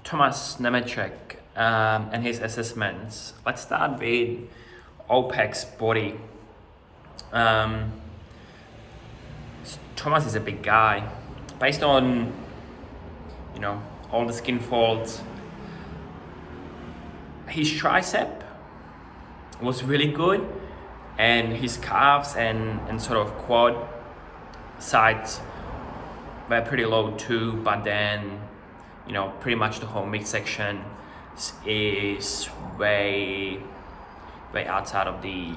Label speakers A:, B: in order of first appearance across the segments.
A: Tomas and his assessments. Let's start with OPEC's body. Um, Tomas is a big guy. Based on, all the skin folds, his tricep was really good, and his calves and sort of quad sides were pretty low too, but then pretty much the whole midsection is way outside of the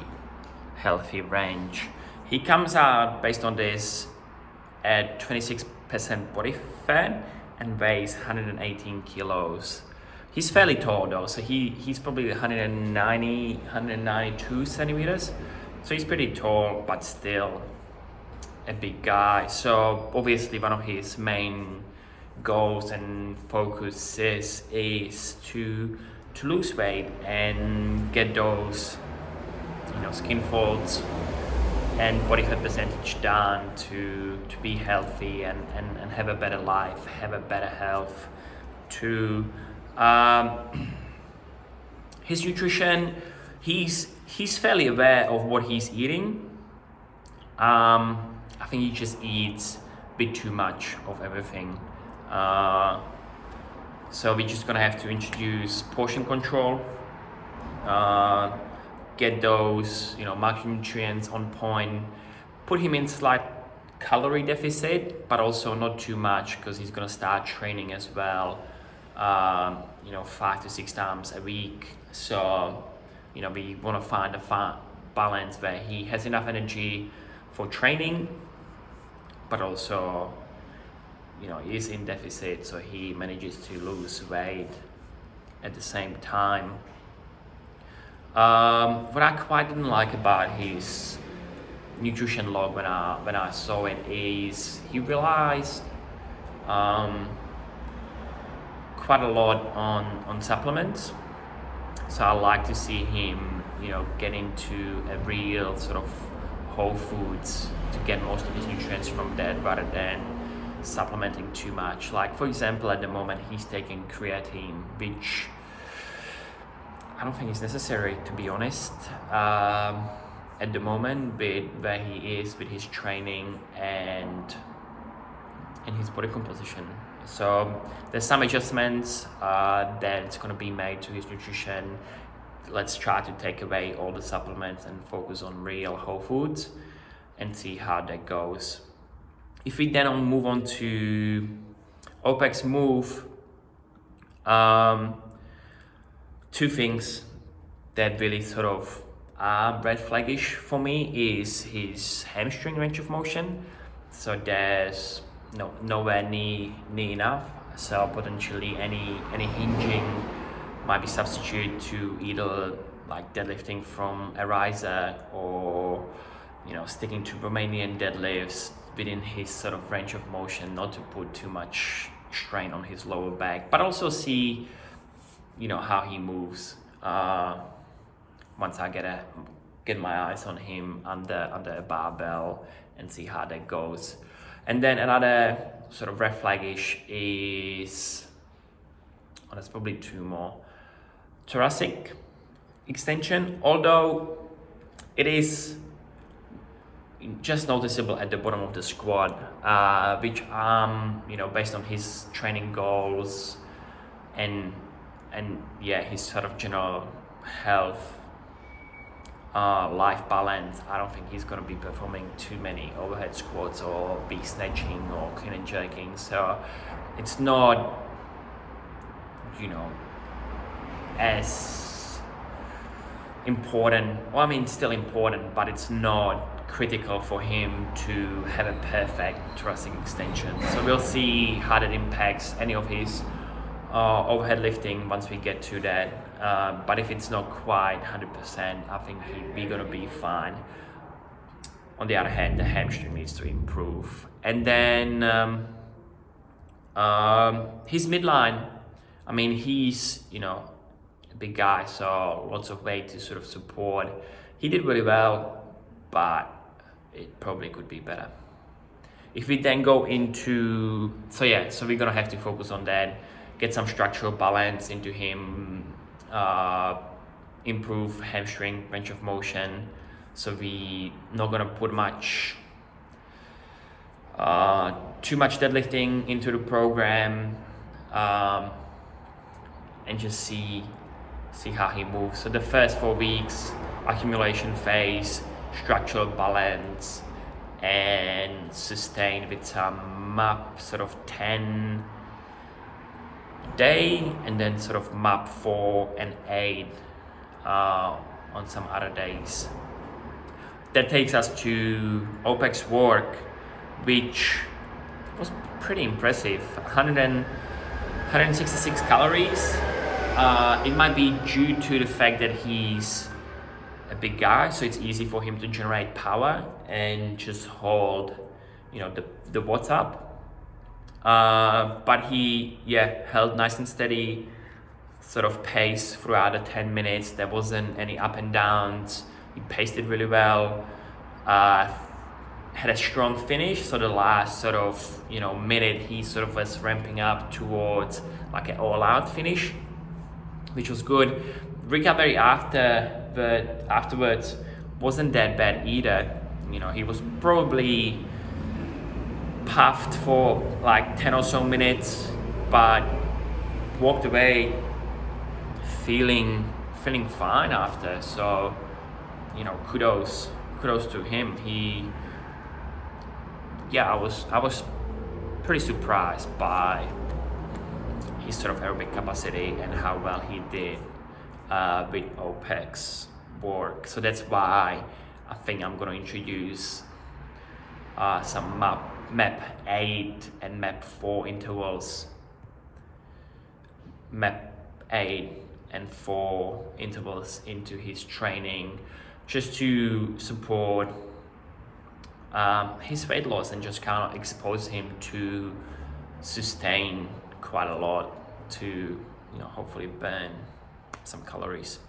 A: healthy range. He comes out based on this at 26% body fat and weighs 118 kilos. He's fairly tall though, so he's probably 192 centimeters. So he's pretty tall, but still a big guy. So obviously one of his main goals and focuses is to lose weight and get those skin folds and body fat percentage down to be healthy and have a better life, have a better health too. His nutrition, he's fairly aware of what he's eating. I think he just eats a bit too much of everything. So we're just gonna have to introduce portion control, get those macronutrients on point, put him in slight calorie deficit, but also not too much because he's gonna start training as well. 5 to 6 times a week. So we want to find a balance where he has enough energy for training, but also is in deficit, so he manages to lose weight at the same time. What I quite didn't like about his nutrition log when I saw it is he relies quite a lot on supplements. So I like to see him get into a real sort of whole foods to get most of his nutrients from that rather than supplementing too much. Like for example, at the moment he's taking creatine, which I don't think is necessary, to be honest, at the moment, with where he is with his training and his body composition. So there's some adjustments that's going to be made to his nutrition. Let's try to take away all the supplements and focus on real whole foods and see how that goes. If we then move on to OPEC's move, two things that really sort of are red flaggish for me is his hamstring range of motion. So there's nowhere near enough. So potentially any hinging might be substituted to either like deadlifting from a riser or sticking to Romanian deadlifts within his sort of range of motion, not to put too much strain on his lower back, but also see how he moves once I get my eyes on him under a barbell and see how that goes. And then another sort of red flaggish is, there's probably two more. Thoracic extension, although it is just noticeable at the bottom of the squat, which based on his training goals and his sort of general health, life balance, I don't think he's going to be performing too many overhead squats or be snatching or clean and jerking. So it's not as important. Well, I mean, it's still important, but it's not critical for him to have a perfect thoracic extension. So we'll see how that impacts any of his overhead lifting once we get to that. But if it's not quite 100%, I think we're going to be fine. On the other hand, the hamstring needs to improve. And then his midline, I mean, he's a big guy, so lots of weight to sort of support. He did really well, but it probably could be better. If we then go into, so we're gonna have to focus on that, get some structural balance into him, improve hamstring range of motion. So we not gonna put too much deadlifting into the program, and just see how he moves. So the first 4 weeks, accumulation phase, structural balance, and sustain with some MAP sort of 10 day, and then sort of MAP 4 and 8 on some other days. That takes us to OPEX work, which was pretty impressive. 166 calories. It might be due to the fact that he's a big guy, so it's easy for him to generate power and just hold, the watts up. But he, held nice and steady sort of pace throughout the 10 minutes. There wasn't any up and downs. He paced it really well. Had a strong finish, so the last sort of minute he sort of was ramping up towards like an all-out finish, which was good. Recovery afterwards wasn't that bad either. He was probably puffed for like 10 or so minutes, but walked away feeling fine after. So kudos to him. I was pretty surprised by his sort of aerobic capacity and how well he did with OPEX work. So that's why I think I'm going to introduce some MAP 8 and MAP 4 intervals. MAP 8 and 4 intervals into his training, just to support his weight loss and just kind of expose him to sustain quite a lot to hopefully burn some calories.